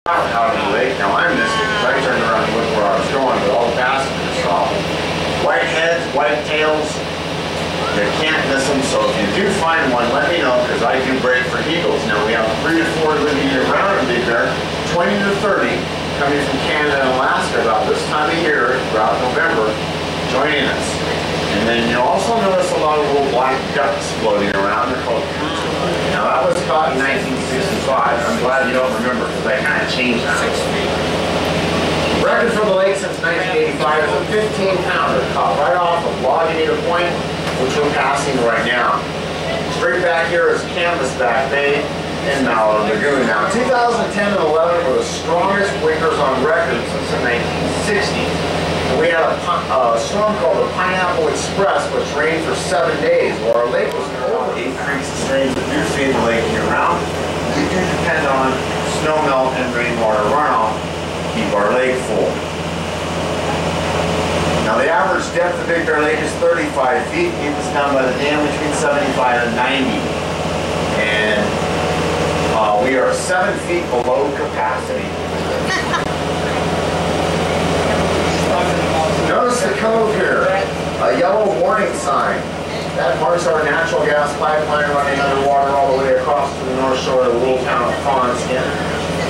out of the lake. Now I missed it because I turned around to look where I was going, but all the passengers saw white heads, white tails. You can't miss them, so if you do find one, let me know because I do break for eagles. Now we have 3 to 4 living year round in Big Bear, 20 to 30 coming from Canada and Alaska about this time of year, throughout November, joining us. And then you'll also notice a lot of little black ducks floating around. They're called coots. Now that was caught in 1965. I'm glad you don't remember because I kind of changed that. Record for the lake since 1985 is a 15-pounder caught right off of Lagunitas Point, which we're passing right now. Straight back here is Canvasback Bay in Mallard Lagoon. Now 2010 and 11 were the strongest winkers on record since the 1960s. And we had a storm called the Pineapple Express, which rained for 7 days. While our lake was full, 8 creeks and streams that do feed the lake year-round. We do depend on snow melt and rainwater runoff to keep our lake full. Now the average depth of Big Bear Lake is 35 feet. Keep us down by the dam between 75 and 90. And we are 7 feet below capacity. Notice the cove here, a yellow warning sign. That marks our natural gas pipeline running underwater all the way across to the north shore of the little town of Fawnskin.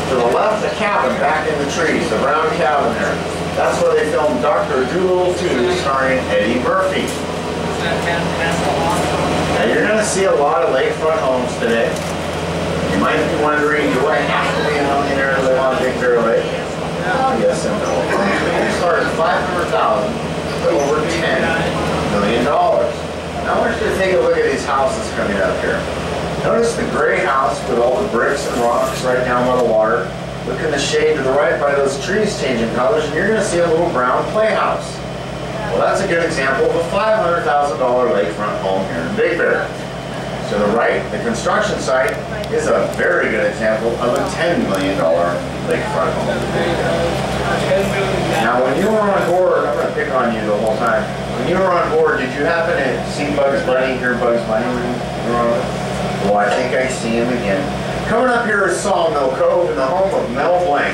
To the left, the cabin back in the trees, the brown cabin there. That's where they filmed Dr. Dolittle 2 starring Eddie Murphy. Now you're going to see a lot of lakefront homes today. You might be wondering, do I have to be a millionaire to live on Big Bear Lake? Oh, yes and no. We started $500,000 to over $10 million. Now I want you to take a look at these houses coming up here. Notice the gray house with all the bricks and rocks right down by the water. Look in the shade to the right by those trees changing colors, and you're going to see a little brown playhouse. Well, that's a good example of a $500,000 lakefront home here in Big Bear. To the right, the construction site is a very good example of a $10 million lakefront home. Now, when you were on board, I'm going to pick on you the whole time. When you were on board, did you happen to see Bugs Bunny, hear Bugs Bunny when you were on it? Well, I think I see him again. Coming up here is Sawmill Cove in the home of Mel Blanc.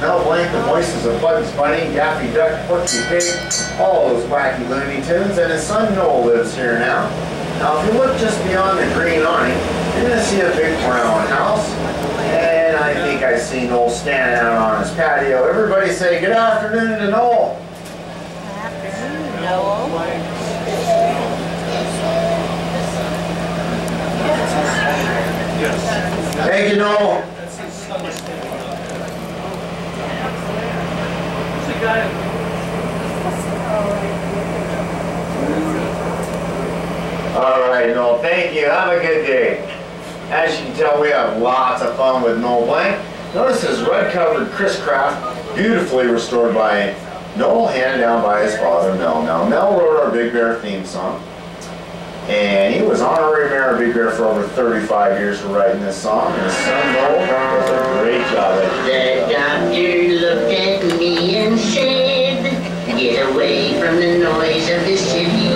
Mel Blanc, the voices of Bugs Bunny, Daffy Duck, Porky Pig, all those wacky Looney Tunes, and his son Noel lives here now. Now, if you look just beyond the green awning, you're going to see a big brown house, and I think I see Noel standing out on his patio. Everybody say good afternoon to Noel. Good afternoon, Noel. Yes. Thank you, Noel. All right, Noel, thank you. Have a good day. As you can tell, we have lots of fun with Noel Blanc. Notice his red-covered Chris Craft, beautifully restored by Noel, handed down by his father, Mel. Now, Mel wrote our Big Bear theme song, and he was honorary mayor of Big Bear for over 35 years for writing this song, and his son, Noel, does a great job at it. The doctor looked at me and said, get away from the noise of the city.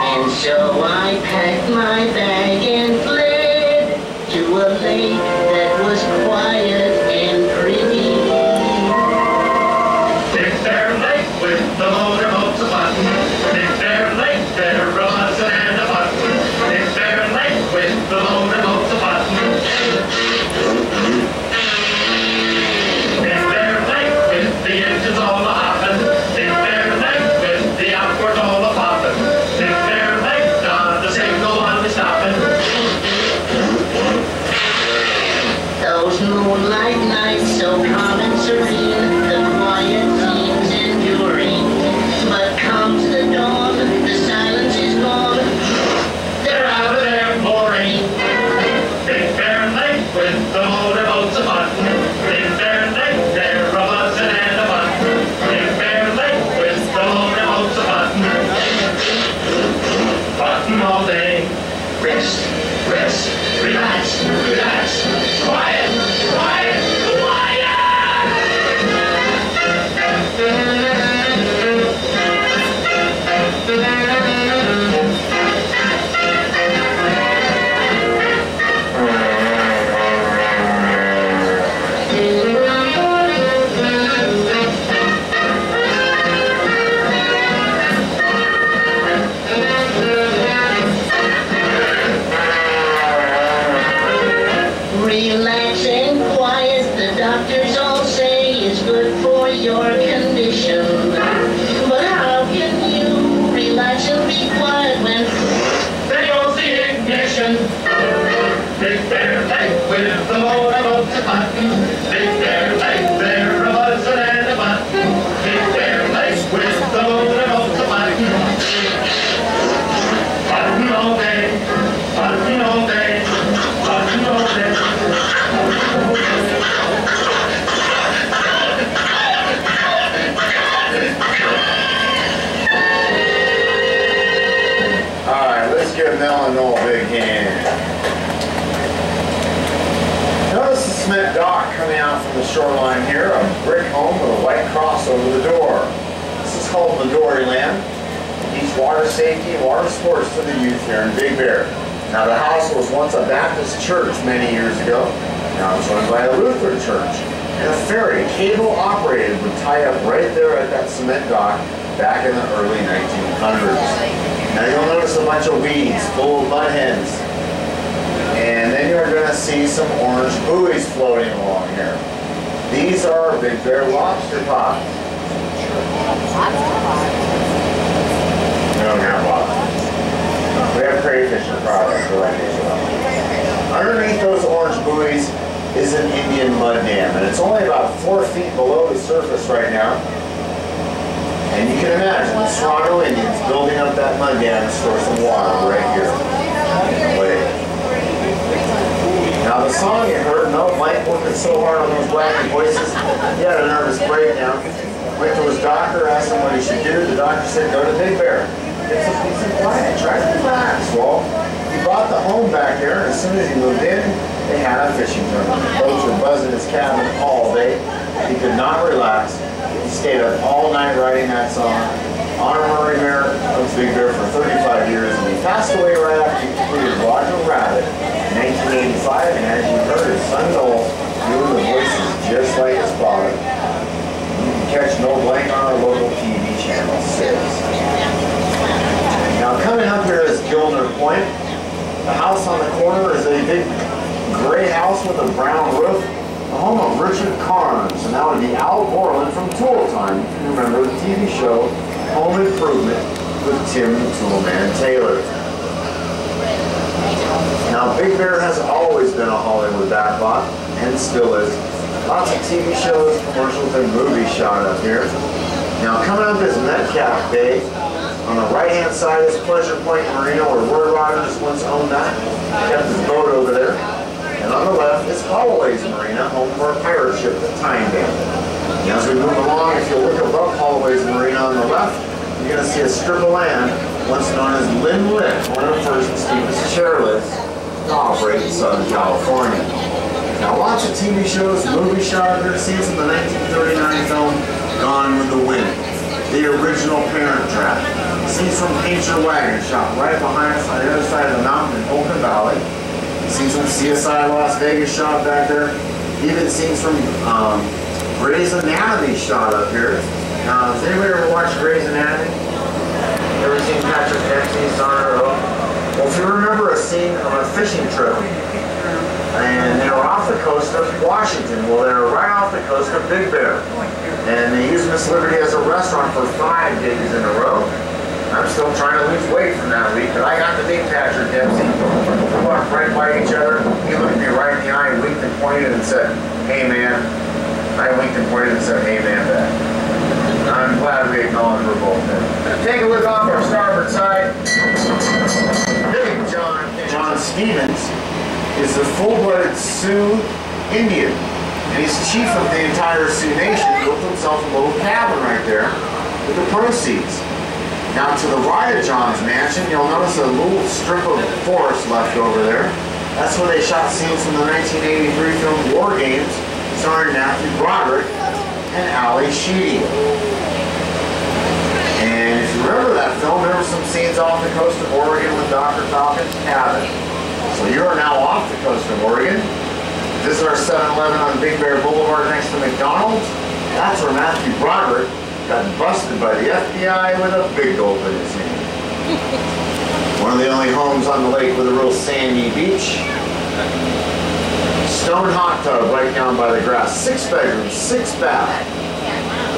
And so I packed my bag and fled to a lake that was quiet and pretty. Big Bear Lake with the motorboats a button. Big Bear Lake, there was an and a button. Big Bear Lake with the motorboats a button. Big Bear Lake with the engines all a hopping. Big Bear Lake with the outboard all a popping. Big Bear Lake on the signal on the stopping. Those moonlight nights so calm and serene, the quiet seems enduring. But comes the dawn, the silence is gone. They're out of there mooring. Big Bear Lake with the motorboats a button. Big Bear Lake, there a buzzing and a button. Big Bear Lake with the motorboats a button. Button all day. Rest, rest, relax, relax. Quiet, quiet, quiet! shoreline here, a brick home with a white cross over the door. This is called Midoriland. Teach water safety and water sports to the youth here in Big Bear. Now the house was once a Baptist church many years ago. Now it's run by a Lutheran church. And a ferry, cable operated, would tie up right there at that cement dock back in the early 1900s. Now you'll notice a bunch of weeds full of mud hens. And then you're going to see some orange buoys floating along here. These are Big Bear lobster pots. We don't have lobsters. We have crayfish and products for like this. Underneath those orange buoys is an Indian mud dam, and it's only about 4 feet below the surface right now. And you can imagine the Toronto Indians building up that mud dam to store some water right here. Now the song you heard, no, Mike working so hard on those wacky voices, he had a nervous breakdown. Went to his doctor, asked him what he should do. The doctor said, go to Big Bear. Get some peace and quiet, try to relax. Well, he bought the home back there, and as soon as he moved in, they had a fishing tournament. Boats were buzzing his cabin all day. He could not relax. He stayed up all night writing that song. Honorary mayor of Big Bear for 35 years, and he passed away right after he completed Roger Rabbit in 1985, and as you heard, his son Noel doing the voices just like his father. You can catch Noel Blank on our local TV channel 6. Now coming up here is Gilner Point. The house on the corner is a big gray house with a brown roof, the home of Richard Carnes, and that would be Al Borland from Tool Time. You can remember the TV show Home Improvement with Tim the Toolman Taylor. Now Big Bear has always been a Hollywood backlot, and still is. Lots of TV shows, commercials, and movies shot up here. Now coming up is Metcalf Bay. On the right-hand side is Pleasure Point Marina, where Roy Rogers once owned that. He kept his boat over there. And on the left is Holloway's Marina, home for a pirate ship, the Time Bandit. Now as we move along, if you look above Holloway's Marina on the left, you're going to see a strip of land once known as Lynn Lick, one of the first and steepest chairlifts to operate in Southern California. Now lots of TV shows, movies shot here, scenes from the 1939 film Gone with the Wind, the original Parent Trap, scenes from Paint Your Wagon shot right behind us on the other side of the mountain in Oakland Valley. Scenes from CSI Las Vegas shot back there. Even scenes from Grey's Anatomy shot up here. Now, has anybody ever watched Grey's Anatomy? Ever seen Patrick Dempsey's on her own? Well, if you remember a scene of a fishing trip, and they were off the coast of Washington. Well, they were right off the coast of Big Bear. And they used Miss Liberty as a restaurant for 5 days in a row. I'm still trying to lose weight from that week, but I got to meet Patrick Dempsey. We walked right by each other. He looked me right in the eye, winked and pointed and said, hey man. I winked and pointed and said, hey man back. I'm glad we acknowledged we're both there. Take a look off our starboard side. Big John Stevens is a full-blooded Sioux Indian. And he's chief of the entire Sioux Nation. Built himself a little cabin right there with the proceeds. Now to the right of John's mansion, you'll notice a little strip of forest left over there. That's where they shot scenes from the 1983 film War Games, starring Matthew Broderick and Ali Sheedy. And if you remember that film, there were some scenes off the coast of Oregon with Dr. Falcon's cabin. So you are now off the coast of Oregon. This is our 7-Eleven on Big Bear Boulevard next to McDonald's. That's where Matthew Broderick got busted by the FBI with a big gulp in his hand. One of the only homes on the lake with a real sandy beach. Stone hot tub right down by the grass. 6 bedrooms, 6 bath.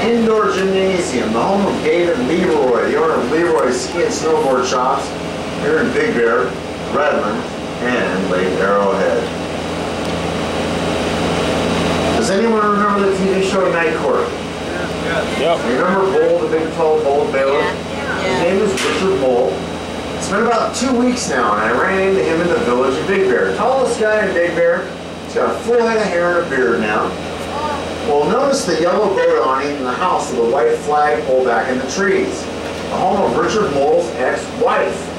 Indoor gymnasium, the home of David Leroy, the owner of Leroy's Ski and Snowboard Shops here in Big Bear, Redmond, and Lake Arrowhead. Does anyone remember the TV show Night Court? Yep. Remember Bull, the big tall bull bailiff? His name is Richard Bull. It's been about 2 weeks now, and I ran into him in the village of Big Bear. Tallest guy in Big Bear. He's got a full head of hair and a beard now. Well, notice the yellow boat awning in the house with a white flag pulled back in the trees. The home of Richard Bull's ex-wife.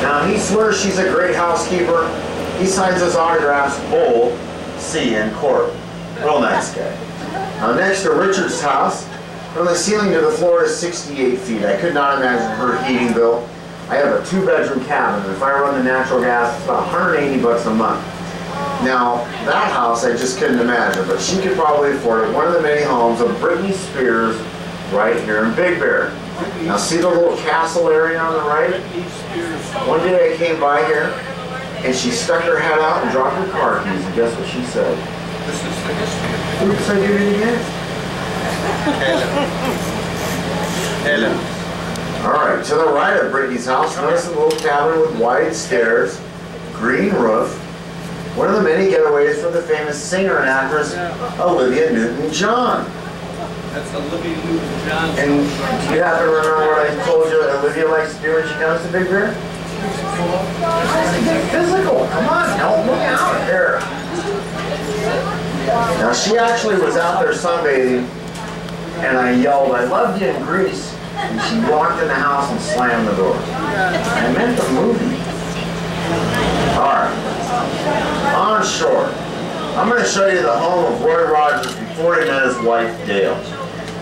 Now, he swears she's a great housekeeper. He signs his autographs, Bull. see you in court. Real nice guy. Now next to Richard's house, from the ceiling to the floor is 68 feet. I could not imagine her heating bill. I have a 2-bedroom cabin. If I run the natural gas, it's about 180 bucks a month. Now, that house I just couldn't imagine, but she could probably afford it. One of the many homes of Britney Spears right here in Big Bear. Now see the little castle area on the right? One day I came by here and she stuck her head out and dropped her car keys, and guess what she said? Oops, I did it again. Hello. Alright, to the right of Brittany's house, notice a little cabin with wide stairs, green roof, one of the many getaways for the famous singer and actress Olivia Newton-John. That's Olivia Newton-John. And do you happen to remember what I told you that Olivia likes to do when she comes to Big Bear? Get physical. Come on, help me out here. Now she actually was out there sunbathing, and I yelled, "I loved you in Greece." And she walked in the house and slammed the door. I meant the movie. Alright. On shore. I'm going to show you the home of Roy Rogers before he met his wife, Dale.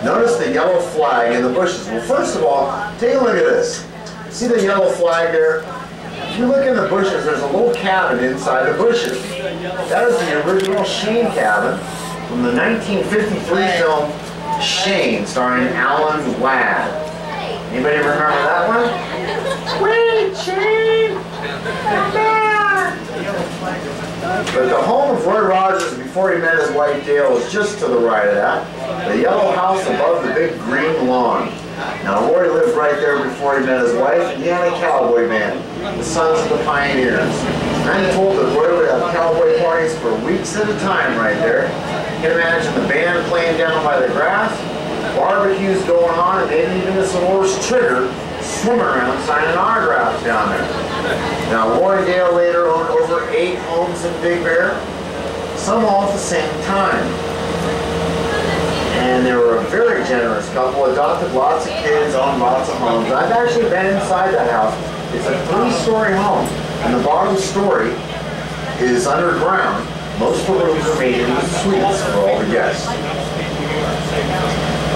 Notice the yellow flag in the bushes. Well, first of all, take a look at this. See the yellow flag there? If you look in the bushes, there's a little cabin inside the bushes. That is the original Shane cabin from the 1953 film Shane, starring Alan Ladd. Anybody remember that one? Wait, Shane! Come back! But the home of Roy Rogers before he met his wife Dale was just to the right of that. The yellow house above the big green lawn. Now Roy lived right there before he met his wife, and he had a cowboy band, the Sons of the Pioneers. I'm told that Roy would have cowboy parties for weeks at a time right there. You can imagine the band playing down by the grass, barbecues going on, and maybe even this horse Trigger swimming around signing autographs down there. Now Roy and Dale later owned over 8 homes in Big Bear, some all at the same time. And they were a very generous couple, adopted lots of kids, owned lots of homes. I've actually been inside that house. It's a 3-story home, and the bottom story is underground. Most of the rooms are made into suites for all the guests.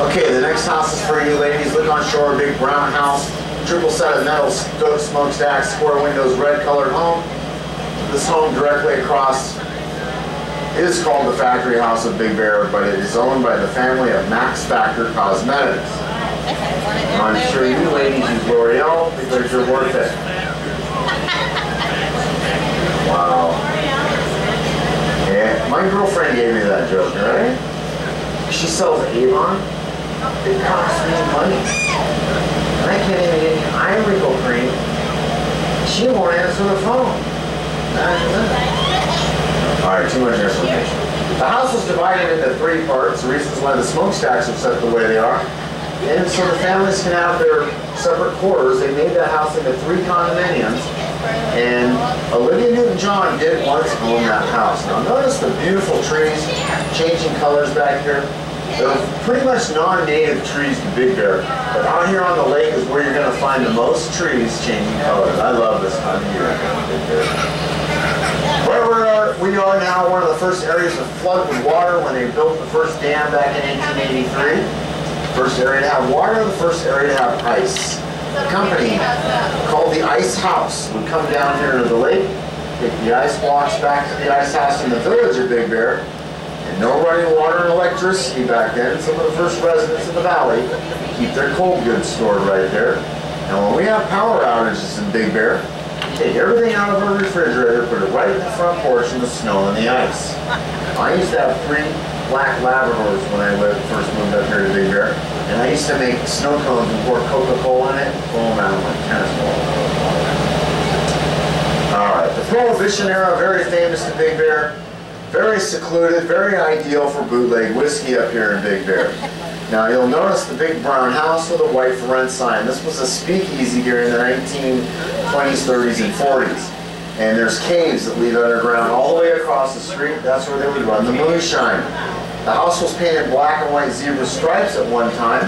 Okay, the next house is for you ladies. Look on shore, big brown house, triple set of metal smokestacks, square windows, red colored home. This home directly across is called the Factory House of Big Bear, but it is owned by the family of Max Factor Cosmetics. I'm sure you ladies use L'Oreal because you're worth it. Wow. Yeah, my girlfriend gave me that joke, right? She sells Avon. It costs me money. And I can't even get eye wrinkle cream. She won't answer the phone. Alright, too much information. The house was divided into 3 parts, the reasons why the smokestacks are set the way they are. And so the families can have their separate quarters. They made that house into 3 condominiums. And Olivia Newton-John did once own that house. Now notice the beautiful trees changing colors back here. They're pretty much non-native trees to Big Bear, but out here on the lake is where you're going to find the most trees changing colors. I love this time of year in Big Bear. Where we are now, one of the first areas to flood with water when they built the first dam back in 1883. First area to have water, the first area to have ice. A company called the Ice House would come down here to the lake, take the ice blocks back to the ice house in the village of Big Bear. And no running water and electricity back then. Some of the first residents of the valley keep their cold goods stored right there. And when we have power outages in Big Bear, we take everything out of our refrigerator, put it right in the front porch in the snow and the ice. I used to have 3 black Labradors when I first moved up here to Big Bear. And I used to make snow cones and pour Coca-Cola in it and throw them out like tennis balls. Alright, the Prohibition era, very famous to Big Bear. Very secluded, very ideal for bootleg whiskey up here in Big Bear. Now you'll notice the big brown house with a white for rent sign. This was a speakeasy during the 1920s, 30s, and 40s. And there's caves that lead underground all the way across the street. That's where they would run the moonshine. The house was painted black and white zebra stripes at one time.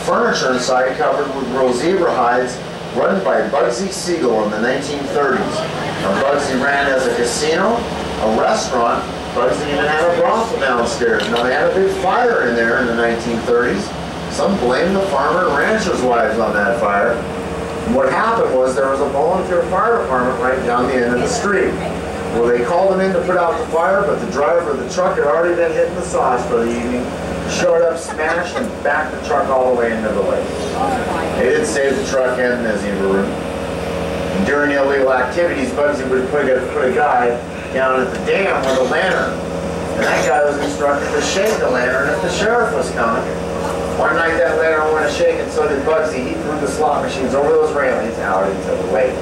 Furniture inside covered with real zebra hides, run by Bugsy Siegel in the 1930s. Now Bugsy ran as a casino, a restaurant, Bugsy even had a brothel downstairs. Now they had a big fire in there in the 1930s. Some blamed the farmer and ranchers' wives on that fire. And what happened was there was a volunteer fire department right down the end of the street. Well, they called them in to put out the fire, but the driver of the truck had already been hitting the sauce for the evening. Showed up, smashed, and backed the truck all the way into the lake. They did save the truck and Mizzy Maroon. And during illegal activities, Bugsy would put a guy down at the dam with a lantern. And that guy was instructed to shake the lantern if the sheriff was coming. One night that lantern went a-shake, and so did Bugsy. He threw the slot machines over those railings out into the lake.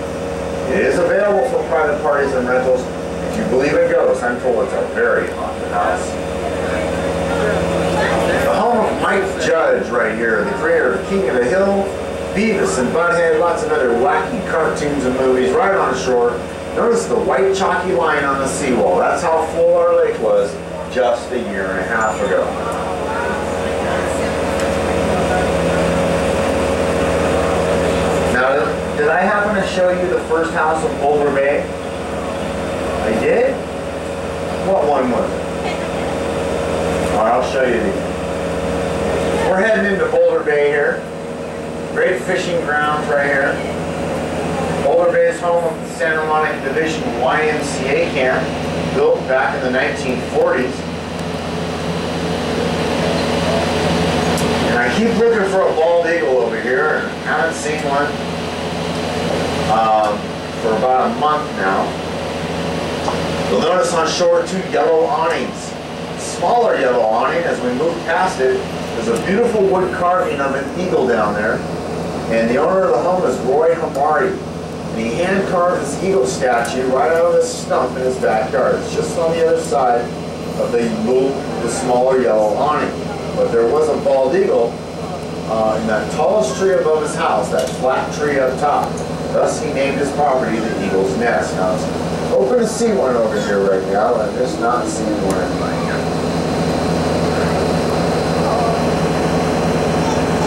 It is available for private parties and rentals. If you believe in ghosts, I'm told it's a very haunted house. The home of Mike Judge right here, the creator of King of the Hill, Beavis and Butthead, lots of other wacky cartoons and movies right on shore. Notice the white chalky line on the seawall. That's how full our lake was just a year and a half ago. Now, did I happen to show you the first house of Boulder Bay? I did? What one was it? Alright, I'll show you these. We're heading into Boulder Bay here. Great fishing grounds right here. Boulder Bay is home of the Santa Monica Division YMCA camp, built back in the 1940s. And I keep looking for a bald eagle over here, and haven't seen one for about a month now. You'll notice on shore 2 yellow awnings. Smaller yellow awning, as we move past it, there's a beautiful wood carving of an eagle down there. And the owner of the home is Roy Hamari. And he hand carved this eagle statue right out of this stump in his backyard. It's just on the other side of the smaller yellow awning. But there was a bald eagle in that tallest tree above his house, that flat tree up top. Thus he named his property the Eagle's Nest. Now it's open to see one over here right now. I'm just not seeing one in my hand.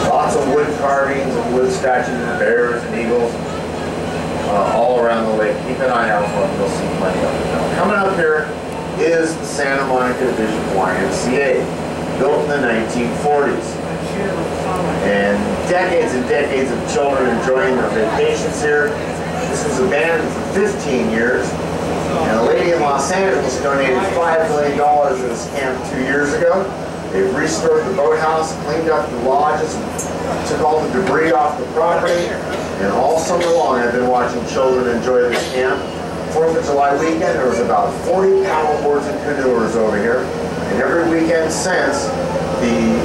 Lots of wood carvings and wood statues of bears and eagles all around the lake. Keep an eye out for them. You'll see plenty of them. Now, coming up here is the Santa Monica Division YMCA, built in the 1940s. And decades of children enjoying their vacations here. This was abandoned for 15 years. And a lady in Los Angeles donated $5 million to this camp 2 years ago. They've restored the boathouse, cleaned up the lodges, took all the debris off the property, and all summer long I've been watching children enjoy this camp. 4th of July weekend, there was about 40 paddle boards and canoers over here. And every weekend since, the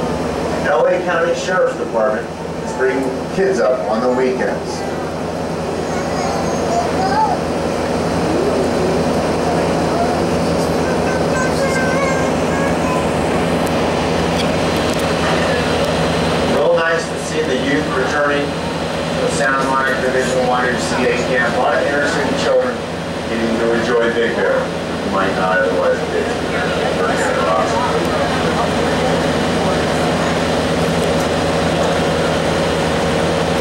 LA County Sheriff's Department is bringing kids up on the weekends. The youth returning to the Santa Monica Division YMCA camp. A lot of inner city children getting to enjoy Big Bear who might not otherwise be.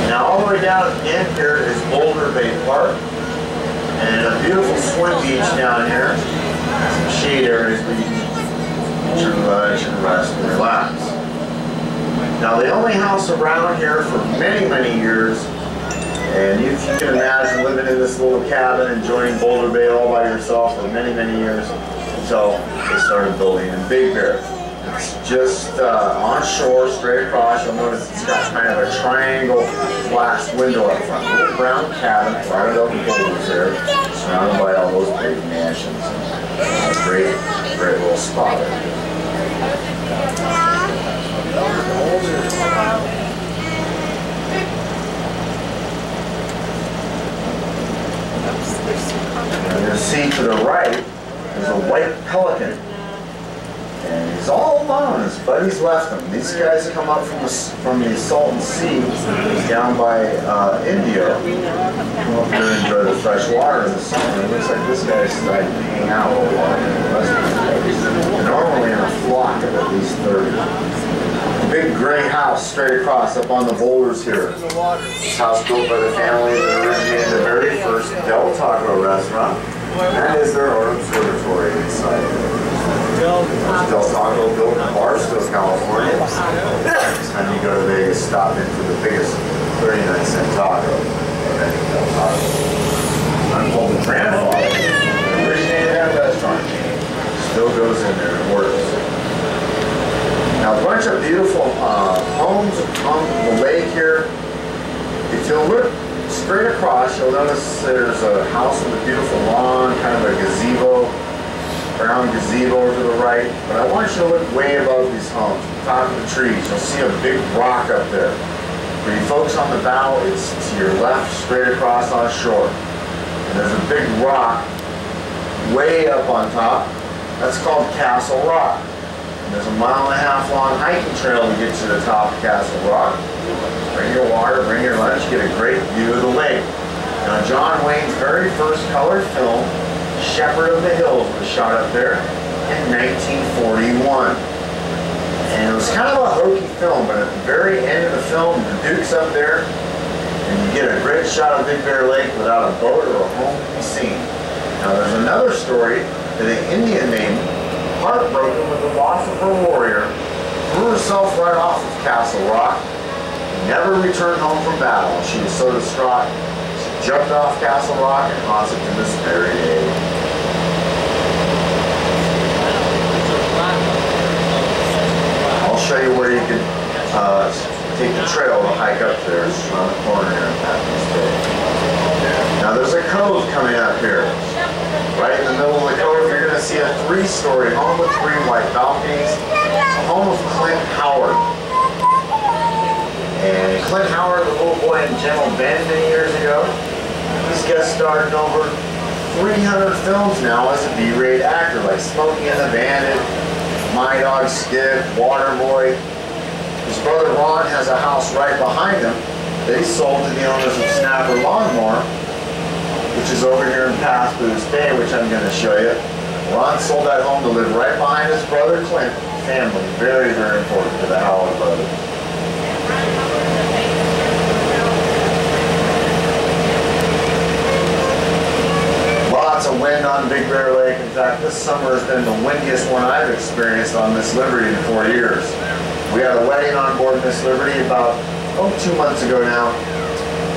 Now all the way down at the end here is Boulder Bay Park and a beautiful swim beach down here. Some shade areas where you can eat your lunch and rest and relax. Now the only house around here for many, many years, and you can imagine living in this little cabin, enjoying Boulder Bay all by yourself for many, many years until they started building in Big Bear. It's just on shore, straight across. You'll notice it's got kind of a triangle glass window up front. A little brown cabin, right up in boulders there, surrounded by all those big mansions. Great, great little spot there. And you'll see to the right, there's a white pelican. And he's all alone. His buddies left him. These guys come up from the Salton Sea down by Indio. Come up here and enjoy the fresh water in the summer. It looks like this guy's decided to hang out a little while. Normally in a flock of at least 30. Big gray house straight across up on the boulders here. This house built by the family that originated the very first Del Taco restaurant. And that is their observatory inside. There's Del Taco built in Barstow, California. Next time you go to Vegas, stop in for the biggest 39-cent taco of any Del Taco. I'm called the grandfather. Originated that restaurant. Still goes in there and works. Now, a bunch of beautiful homes on the lake here. If you look straight across, you'll notice there's a house with a beautiful lawn, kind of a gazebo, brown gazebo over to the right. But I want you to look way above these homes, top of the trees. You'll see a big rock up there. When you focus on the bow, it's to your left, straight across on shore. And there's a big rock way up on top. That's called Castle Rock. And there's a 1.5 mile long hiking trail to get to the top of Castle Rock. Bring your water, bring your lunch, get a great view of the lake. Now, John Wayne's very first color film, Shepherd of the Hills, was shot up there in 1941. And it was kind of a hokey film, but at the very end of the film, the Duke's up there, and you get a great shot of Big Bear Lake without a boat or a home to be seen. Now, there's another story that an Indian named, heartbroken with the loss of her warrior, threw herself right off of Castle Rock, never returned home from battle. She was so distraught, she jumped off Castle Rock and haunts it to this very day. I'll show you where you can take the trail to hike up there. It's around the corner here in Patmos Bay. Now there's a cove coming up here. Right in the middle of the cove, you're going to see a 3-story home with 3 white balconies. A home of Clint Howard. And Clint Howard, the little boy in Gentle Bend many years ago, he's guest starred in over 300 films now as a B-rated actor, like Smokey and the Bandit, My Dog Skip, Waterboy. His brother Ron has a house right behind him that he sold to the owners of Snapper Lawnmower, which is over here in Patmos Bay, which I'm going to show you. Ron sold that home to live right behind his brother Clint family. Very, very important to the Howard brothers. Lots of wind on Big Bear Lake. In fact, this summer has been the windiest one I've experienced on Miss Liberty in 4 years. We had a wedding on board Miss Liberty about, 2 months ago now.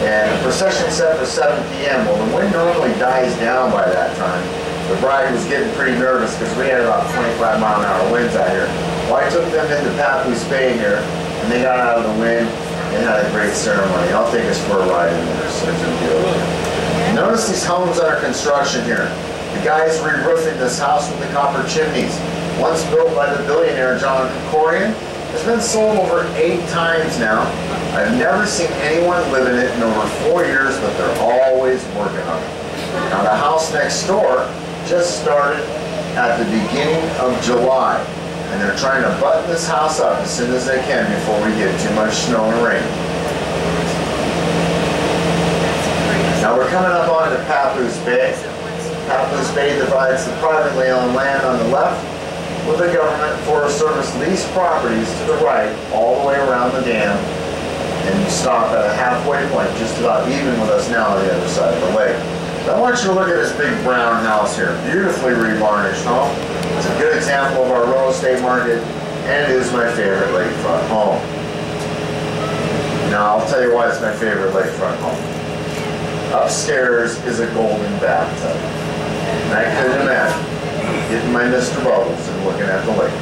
And the procession set for 7 p.m. Well, the wind normally dies down by that time. The bride was getting pretty nervous because we had about 25-mile-an-hour winds out here. Well, I took them into Patmos Bay here, and they got out of the wind and had a great ceremony. I'll take us for a ride in there, so it's a deal. Notice these homes under construction here. The guy's re-roofing this house with the copper chimneys. Once built by the billionaire John Corian, it's been sold over 8 times now. I've never seen anyone live in it in over 4 years, but they're always working on it. Now the house next door just started at the beginning of July, and they're trying to button this house up as soon as they can before we get too much snow and rain. Now we're coming up onto Patmos Bay. Patmos Bay divides the privately owned land on the left with the government Forest Service leased properties to the right all the way around the dam, and you stop at a halfway point just about even with us now on the other side of the lake. I want you to look at this big brown house here. Beautifully revarnished home. It's a good example of our real estate market, and it is my favorite lakefront home. Now I'll tell you why it's my favorite lakefront home. Upstairs is a golden bathtub. And I couldn't imagine getting my Mr. Bubbles and looking at the lake.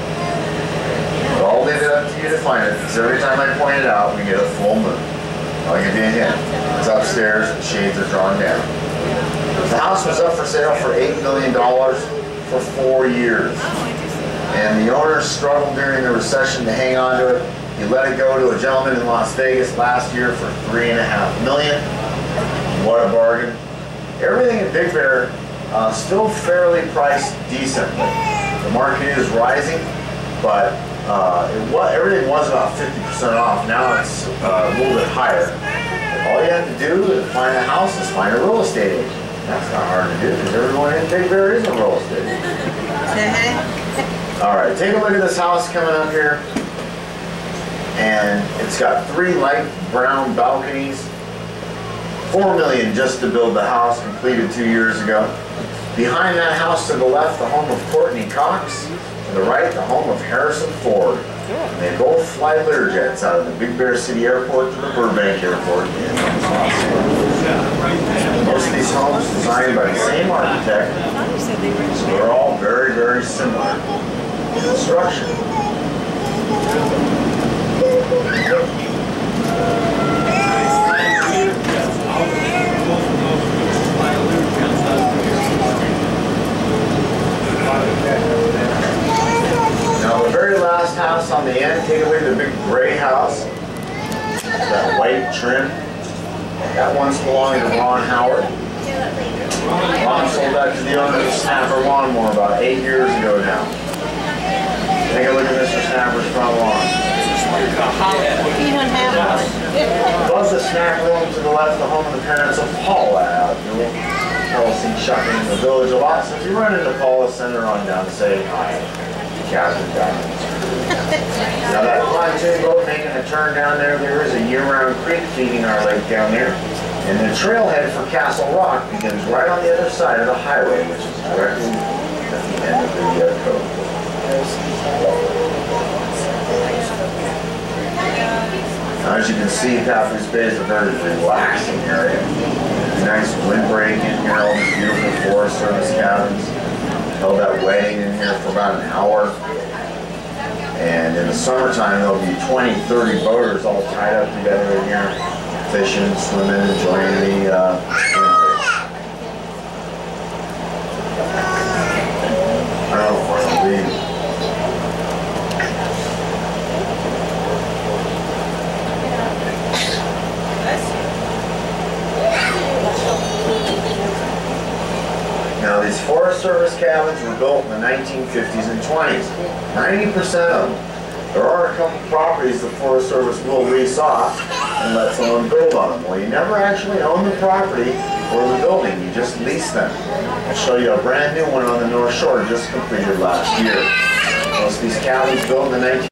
But I'll leave it up to you to find it, because every time I point it out, we get a full moon. I'll give you a hint. It's upstairs, the shades are drawn down. The house was up for sale for $8 million for 4 years. And the owners struggled during the recession to hang on to it. He let it go to a gentleman in Las Vegas last year for $3.5 million. What a bargain. Everything in Big Bear still fairly priced decently. The market is rising, but everything was about 50% off. Now it's a little bit higher. All you have to do to find a house is find a real estate agent. That's not hard to do because everyone in Big Bear is a real estate agent. All right, take a look at this house coming up here. And it's got 3 light brown balconies. $4 million just to build the house, completed 2 years ago. Behind that house to the left, the home of Courtney Cox. To the right, the home of Harrison Ford. And they both fly Learjets out of the Big Bear City Airport to the Burbank Airport in Los Angeles. Most of these homes designed by the same architect, so they're all very, very similar in construction. Now the very last house on the end, take away the big gray house, that white trim. That once belonged to Ron Howard. Ron sold that to the owner of Snapper Lawnmower about 8 years ago now. Take a look at Mr. Snapper's front lawn. Even have one. Above the snack room to the left, the home of the parents of Paula Avenue. Paula's seen shopping in the village a lot, so if you run into Paula, send her on down to say hi. Captain Diamond. Now that pontoon boat making a turn down there, there is a year-round creek feeding our lake down there. And the trailhead for Castle Rock begins right on the other side of the highway, which is directly at the end of the cove. Now, as you can see, Papoose Bay is a very relaxing area. Nice windbreak in here, all these beautiful Forest Service cabins. Held that wedding in here for about an hour. And in the summertime, there'll be 20, 30 boaters all tied up together in here, fishing, swimming, enjoying the windbreak. I don't know where I'll leave. Now these Forest Service cabins were built in the 1950s and 20s. 90% of them. There are a couple properties the Forest Service will lease off and let someone build on them. Well, you never actually own the property or the building, you just lease them. I'll show you a brand new one on the North Shore just completed last year. Most of these cabins built in the